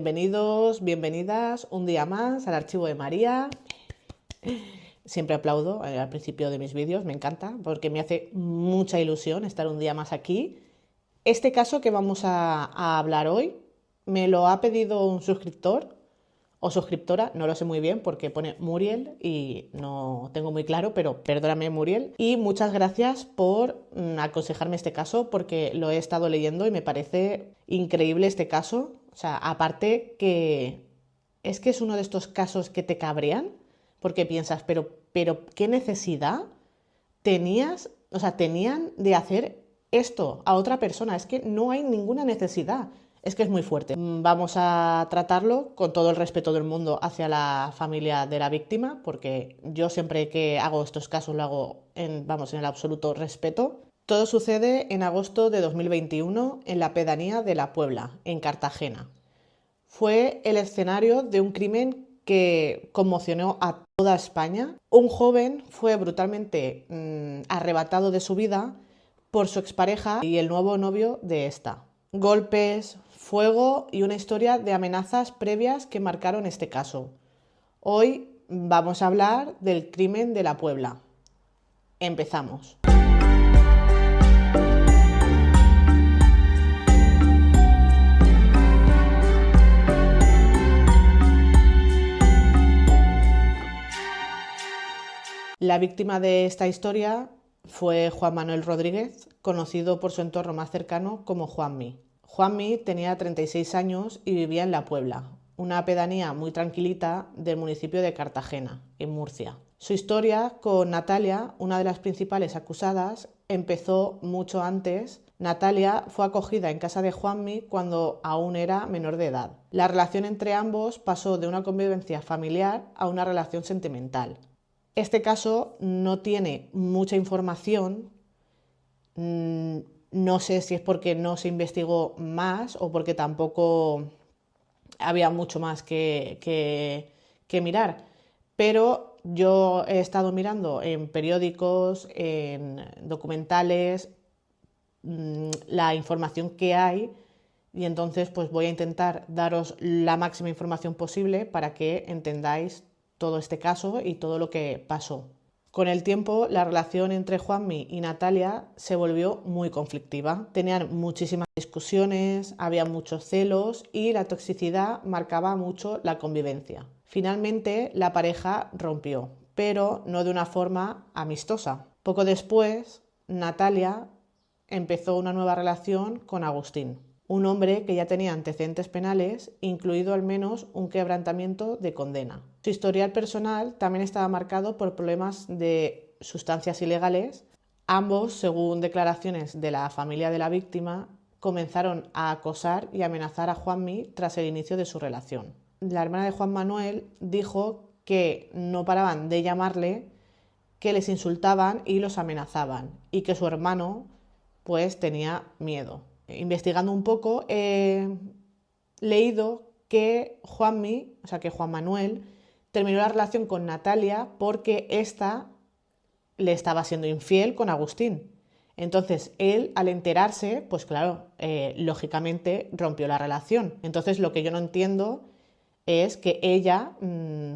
Bienvenidos, bienvenidas un día más al Archivo de María. Siempre aplaudo al principio de mis vídeos, me encanta, porque me hace mucha ilusión estar un día más aquí. Este caso que vamos a hablar hoy me lo ha pedido un suscriptor o suscriptora, no lo sé muy bien porque pone Muriel y no tengo muy claro, pero perdóname Muriel. Y muchas gracias por aconsejarme este caso porque lo he estado leyendo y me parece increíble este caso. O sea, aparte que es uno de estos casos que te cabrean porque piensas, pero ¿qué necesidad tenían de hacer esto a otra persona? Es que no hay ninguna necesidad. Es que es muy fuerte. Vamos a tratarlo con todo el respeto del mundo hacia la familia de la víctima, porque yo siempre que hago estos casos lo hago en el absoluto respeto. Todo sucede en agosto de 2021 en la pedanía de La Puebla, en Cartagena. Fue el escenario de un crimen que conmocionó a toda España. Un joven fue brutalmente arrebatado de su vida por su expareja y el nuevo novio de esta. Golpes, fuego y una historia de amenazas previas que marcaron este caso. Hoy vamos a hablar del crimen de La Puebla. Empezamos. La víctima de esta historia fue Juan Manuel Rodríguez, conocido por su entorno más cercano como Juanmi. Juanmi tenía 36 años y vivía en La Puebla, una pedanía muy tranquilita del municipio de Cartagena, en Murcia. Su historia con Natalia, una de las principales acusadas, empezó mucho antes. Natalia fue acogida en casa de Juanmi cuando aún era menor de edad. La relación entre ambos pasó de una convivencia familiar a una relación sentimental. Este caso no tiene mucha información, no sé si es porque no se investigó más o porque tampoco había mucho más que mirar, pero yo he estado mirando en periódicos, en documentales, la información que hay y entonces pues voy a intentar daros la máxima información posible para que entendáis todo este caso y todo lo que pasó. Con el tiempo, la relación entre Juanmi y Natalia se volvió muy conflictiva. Tenían muchísimas discusiones, había muchos celos y la toxicidad marcaba mucho la convivencia. Finalmente, la pareja rompió, pero no de una forma amistosa. Poco después, Natalia empezó una nueva relación con Agustín, un hombre que ya tenía antecedentes penales, incluido al menos un quebrantamiento de condena. Su historial personal también estaba marcado por problemas de sustancias ilegales. Ambos, según declaraciones de la familia de la víctima, comenzaron a acosar y amenazar a Juanmi tras el inicio de su relación. La hermana de Juan Manuel dijo que no paraban de llamarle, que les insultaban y los amenazaban, y que su hermano pues tenía miedo. Investigando un poco, he leído que Juanmi, o sea que Juan Manuel, terminó la relación con Natalia porque ésta le estaba siendo infiel con Agustín. Entonces él, al enterarse, pues claro, lógicamente rompió la relación. Entonces lo que yo no entiendo es que ella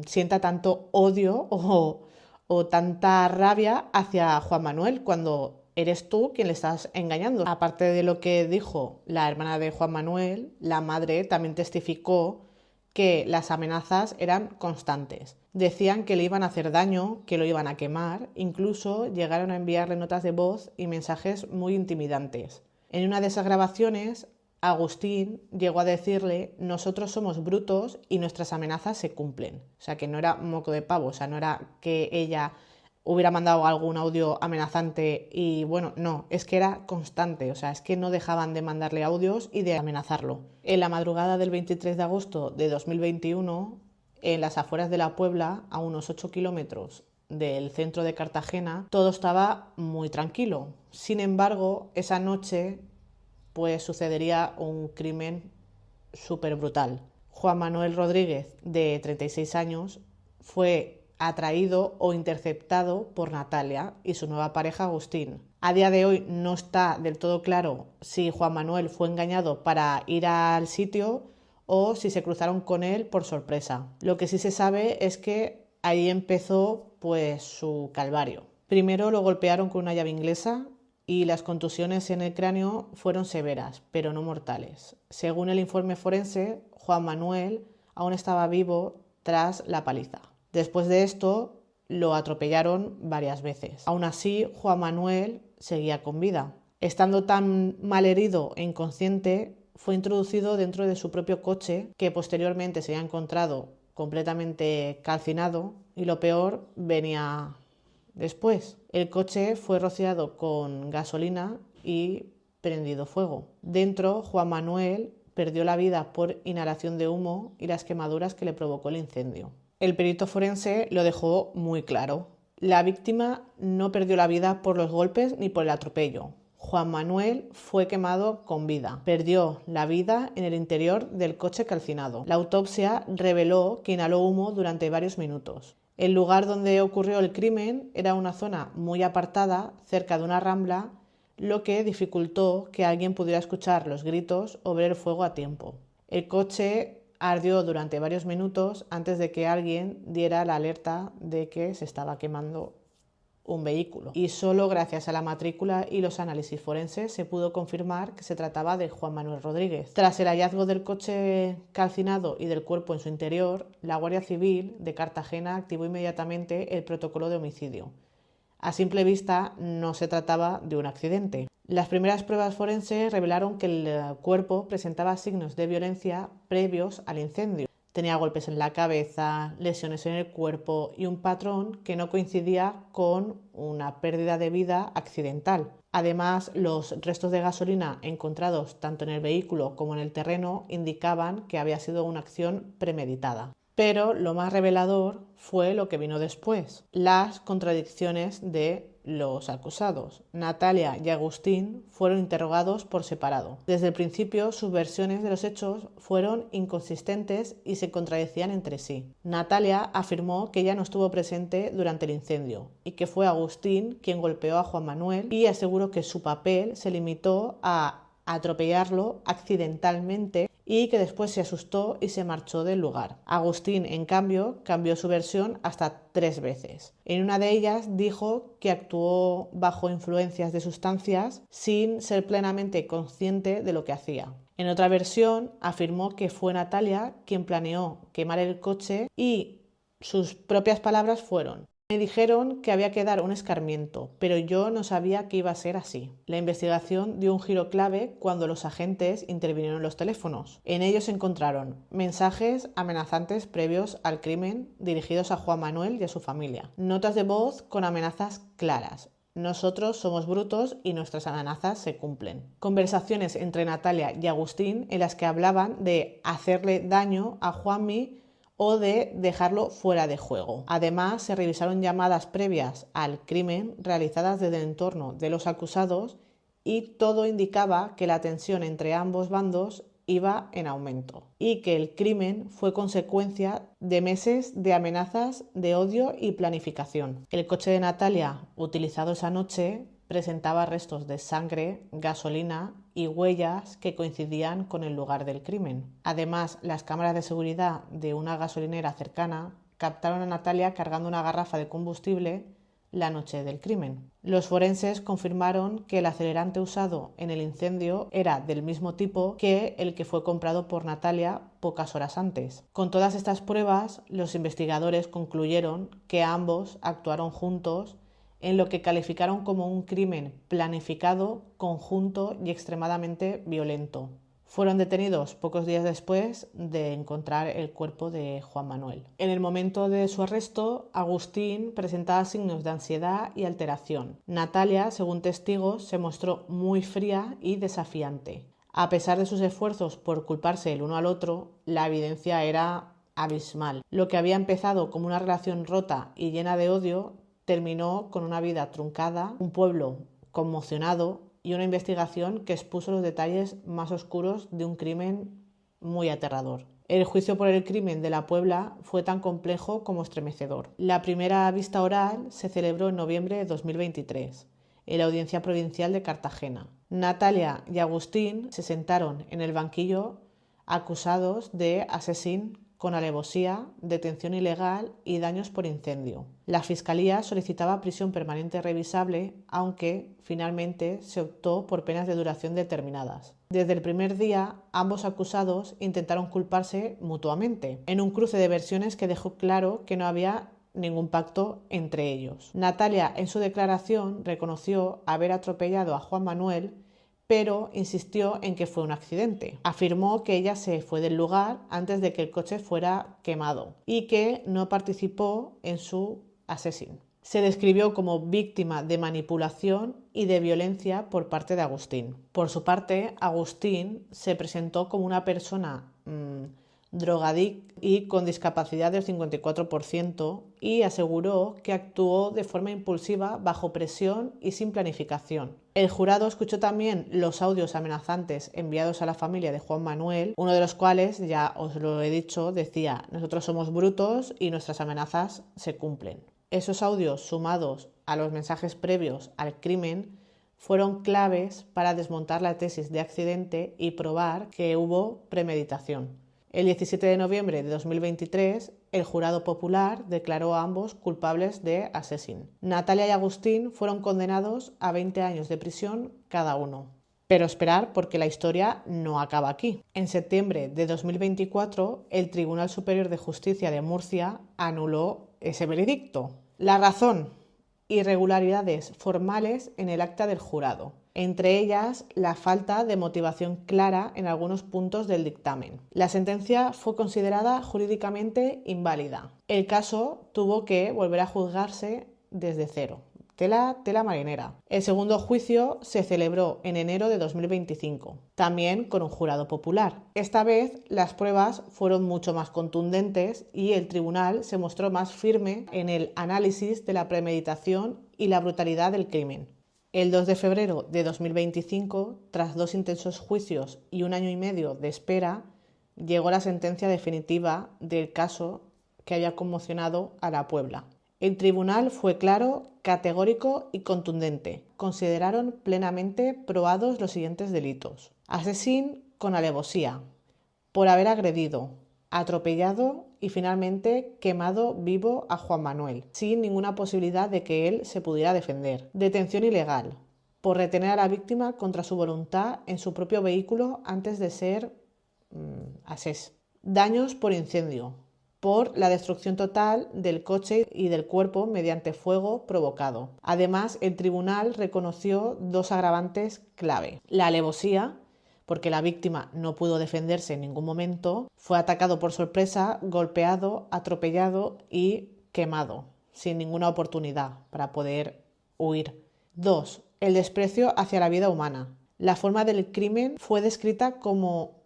sienta tanto odio o tanta rabia hacia Juan Manuel cuando eres tú quien le estás engañando. Aparte de lo que dijo la hermana de Juan Manuel, la madre también testificó que las amenazas eran constantes. Decían que le iban a hacer daño, que lo iban a quemar, incluso llegaron a enviarle notas de voz y mensajes muy intimidantes. En una de esas grabaciones, Agustín llegó a decirle: nosotros somos brutos y nuestras amenazas se cumplen. O sea, que no era moco de pavo, o sea, no era que ella hubiera mandado algún audio amenazante y bueno, no, es que era constante, o sea, es que no dejaban de mandarle audios y de amenazarlo. En la madrugada del 23 de agosto de 2021, en las afueras de La Puebla, a unos 8 kilómetros del centro de Cartagena, todo estaba muy tranquilo. Sin embargo, esa noche pues sucedería un crimen súper brutal. Juan Manuel Rodríguez, de 36 años, fue atraído o interceptado por Natalia y su nueva pareja Agustín. A día de hoy no está del todo claro si Juan Manuel fue engañado para ir al sitio o si se cruzaron con él por sorpresa. Lo que sí se sabe es que ahí empezó pues su calvario. Primero lo golpearon con una llave inglesa y las contusiones en el cráneo fueron severas, pero no mortales. Según el informe forense, Juan Manuel aún estaba vivo tras la paliza. Después de esto, lo atropellaron varias veces. Aún así, Juan Manuel seguía con vida. Estando tan mal herido e inconsciente, fue introducido dentro de su propio coche, que posteriormente se había encontrado completamente calcinado, y lo peor venía después. El coche fue rociado con gasolina y prendido fuego. Dentro, Juan Manuel perdió la vida por inhalación de humo y las quemaduras que le provocó el incendio. El perito forense lo dejó muy claro. La víctima no perdió la vida por los golpes ni por el atropello. Juan Manuel fue quemado con vida. Perdió la vida en el interior del coche calcinado. La autopsia reveló que inhaló humo durante varios minutos. El lugar donde ocurrió el crimen era una zona muy apartada, cerca de una rambla, lo que dificultó que alguien pudiera escuchar los gritos o ver el fuego a tiempo. El coche ardió durante varios minutos antes de que alguien diera la alerta de que se estaba quemando un vehículo. Y solo gracias a la matrícula y los análisis forenses se pudo confirmar que se trataba de Juan Manuel Rodríguez. Tras el hallazgo del coche calcinado y del cuerpo en su interior, la Guardia Civil de Cartagena activó inmediatamente el protocolo de homicidio. A simple vista no se trataba de un accidente. Las primeras pruebas forenses revelaron que el cuerpo presentaba signos de violencia previos al incendio. Tenía golpes en la cabeza, lesiones en el cuerpo y un patrón que no coincidía con una pérdida de vida accidental. Además, los restos de gasolina encontrados tanto en el vehículo como en el terreno indicaban que había sido una acción premeditada. Pero lo más revelador fue lo que vino después, las contradicciones de los acusados. Natalia y Agustín fueron interrogados por separado. Desde el principio, sus versiones de los hechos fueron inconsistentes y se contradecían entre sí. Natalia afirmó que ella no estuvo presente durante el incendio y que fue Agustín quien golpeó a Juan Manuel, y aseguró que su papel se limitó a atropellarlo accidentalmente y que después se asustó y se marchó del lugar. Agustín, en cambio, cambió su versión hasta 3 veces. En una de ellas dijo que actuó bajo influencias de sustancias sin ser plenamente consciente de lo que hacía. En otra versión afirmó que fue Natalia quien planeó quemar el coche y sus propias palabras fueron: me dijeron que había que dar un escarmiento, pero yo no sabía que iba a ser así. La investigación dio un giro clave cuando los agentes intervinieron en los teléfonos. En ellos encontraron mensajes amenazantes previos al crimen dirigidos a Juan Manuel y a su familia. Notas de voz con amenazas claras. Nosotros somos brutos y nuestras amenazas se cumplen. Conversaciones entre Natalia y Agustín en las que hablaban de hacerle daño a Juanmi o de dejarlo fuera de juego. Además, se revisaron llamadas previas al crimen realizadas desde el entorno de los acusados y todo indicaba que la tensión entre ambos bandos iba en aumento y que el crimen fue consecuencia de meses de amenazas, de odio y planificación. El coche de Natalia, utilizado esa noche, presentaba restos de sangre, gasolina y huellas que coincidían con el lugar del crimen. Además, las cámaras de seguridad de una gasolinera cercana captaron a Natalia cargando una garrafa de combustible la noche del crimen. Los forenses confirmaron que el acelerante usado en el incendio era del mismo tipo que el que fue comprado por Natalia pocas horas antes. Con todas estas pruebas, los investigadores concluyeron que ambos actuaron juntos en lo que calificaron como un crimen planificado, conjunto y extremadamente violento. Fueron detenidos pocos días después de encontrar el cuerpo de Juan Manuel. En el momento de su arresto, Agustín presentaba signos de ansiedad y alteración. Natalia, según testigos, se mostró muy fría y desafiante. A pesar de sus esfuerzos por culparse el uno al otro, la evidencia era abismal. Lo que había empezado como una relación rota y llena de odio terminó con una vida truncada, un pueblo conmocionado y una investigación que expuso los detalles más oscuros de un crimen muy aterrador. El juicio por el crimen de La Puebla fue tan complejo como estremecedor. La primera vista oral se celebró en noviembre de 2023 en la Audiencia Provincial de Cartagena. Natalia y Agustín se sentaron en el banquillo acusados de asesinato con alevosía, detención ilegal y daños por incendio. La Fiscalía solicitaba prisión permanente revisable, aunque finalmente se optó por penas de duración determinadas. Desde el primer día, ambos acusados intentaron culparse mutuamente, en un cruce de versiones que dejó claro que no había ningún pacto entre ellos. Natalia, en su declaración, reconoció haber atropellado a Juan Manuel, pero insistió en que fue un accidente. Afirmó que ella se fue del lugar antes de que el coche fuera quemado y que no participó en su asesinato. Se describió como víctima de manipulación y de violencia por parte de Agustín. Por su parte, Agustín se presentó como una persona drogadicta y con discapacidad del 54% y aseguró que actuó de forma impulsiva, bajo presión y sin planificación. El jurado escuchó también los audios amenazantes enviados a la familia de Juan Manuel, uno de los cuales, ya os lo he dicho, decía: nosotros somos brutos y nuestras amenazas se cumplen. Esos audios, sumados a los mensajes previos al crimen, fueron claves para desmontar la tesis de accidente y probar que hubo premeditación. El 17 de noviembre de 2023, el jurado popular declaró a ambos culpables de asesinato. Natalia y Agustín fueron condenados a 20 años de prisión cada uno. Pero esperar, porque la historia no acaba aquí. En septiembre de 2024, el Tribunal Superior de Justicia de Murcia anuló ese veredicto. La razón: irregularidades formales en el acta del jurado, entre ellas la falta de motivación clara en algunos puntos del dictamen. La sentencia fue considerada jurídicamente inválida. El caso tuvo que volver a juzgarse desde cero. Tela marinera. El segundo juicio se celebró en enero de 2025, también con un jurado popular. Esta vez las pruebas fueron mucho más contundentes y el tribunal se mostró más firme en el análisis de la premeditación y la brutalidad del crimen. El 2 de febrero de 2025, tras 2 intensos juicios y 1 año y medio de espera, llegó la sentencia definitiva del caso que había conmocionado a la Puebla. El tribunal fue claro, categórico y contundente. Consideraron plenamente probados los siguientes delitos: asesinato con alevosía, por haber agredido, atropellado y finalmente quemado vivo a Juan Manuel, sin ninguna posibilidad de que él se pudiera defender. Detención ilegal, por retener a la víctima contra su voluntad en su propio vehículo antes de ser asesinato. Daños por incendio, por la destrucción total del coche y del cuerpo mediante fuego provocado. Además, el tribunal reconoció 2 agravantes clave: la alevosía, porque la víctima no pudo defenderse en ningún momento, fue atacado por sorpresa, golpeado, atropellado y quemado, sin ninguna oportunidad para poder huir. 2. El desprecio hacia la vida humana. La forma del crimen fue descrita como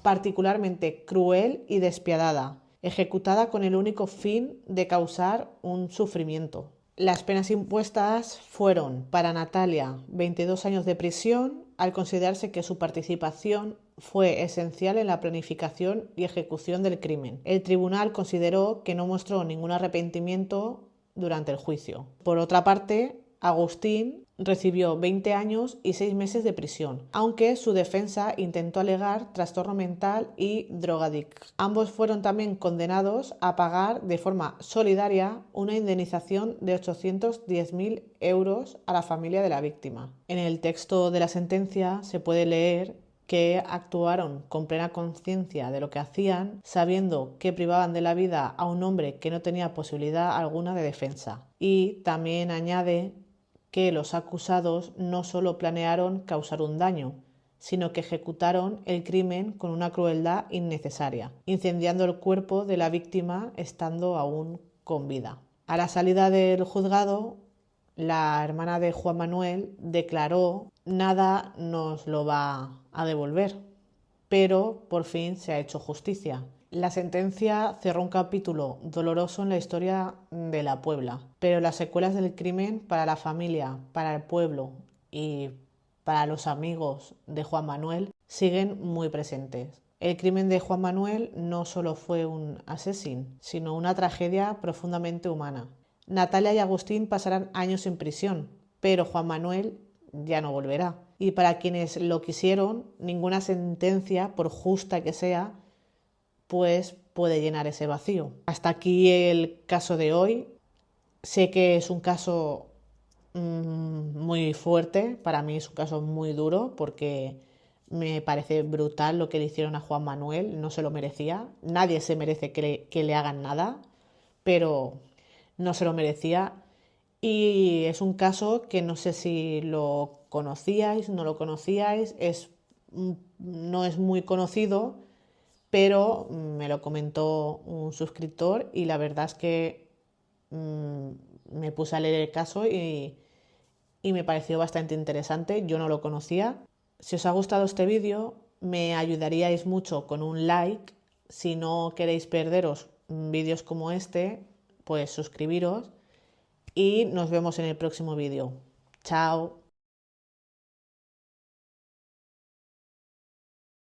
particularmente cruel y despiadada, ejecutada con el único fin de causar un sufrimiento. Las penas impuestas fueron para Natalia 22 años de prisión, al considerarse que su participación fue esencial en la planificación y ejecución del crimen. El tribunal consideró que no mostró ningún arrepentimiento durante el juicio. Por otra parte, Agustín recibió 20 años y 6 meses de prisión, aunque su defensa intentó alegar trastorno mental y drogadicción. Ambos fueron también condenados a pagar de forma solidaria una indemnización de 810.000 euros a la familia de la víctima. En el texto de la sentencia se puede leer que actuaron con plena conciencia de lo que hacían, sabiendo que privaban de la vida a un hombre que no tenía posibilidad alguna de defensa. Y también añade que los acusados no solo planearon causar un daño, sino que ejecutaron el crimen con una crueldad innecesaria, incendiando el cuerpo de la víctima estando aún con vida. A la salida del juzgado, la hermana de Juan Manuel declaró: nada nos lo va a devolver, pero por fin se ha hecho justicia. La sentencia cerró un capítulo doloroso en la historia de la Puebla, pero las secuelas del crimen para la familia, para el pueblo y para los amigos de Juan Manuel siguen muy presentes. El crimen de Juan Manuel no solo fue un asesinato, sino una tragedia profundamente humana. Natalia y Agustín pasarán años en prisión, pero Juan Manuel ya no volverá. Y para quienes lo quisieron, ninguna sentencia, por justa que sea, pues puede llenar ese vacío. Hasta aquí el caso de hoy. Sé que es un caso muy fuerte, para mí es un caso muy duro porque me parece brutal lo que le hicieron a Juan Manuel, no se lo merecía, nadie se merece que le hagan nada, pero no se lo merecía. Y es un caso que no sé si lo conocíais, no lo conocíais, no es muy conocido, pero me lo comentó un suscriptor y la verdad es que me puse a leer el caso y me pareció bastante interesante. Yo no lo conocía. Si os ha gustado este vídeo, me ayudaríais mucho con un like. Si no queréis perderos vídeos como este, pues suscribiros y nos vemos en el próximo vídeo. Chao.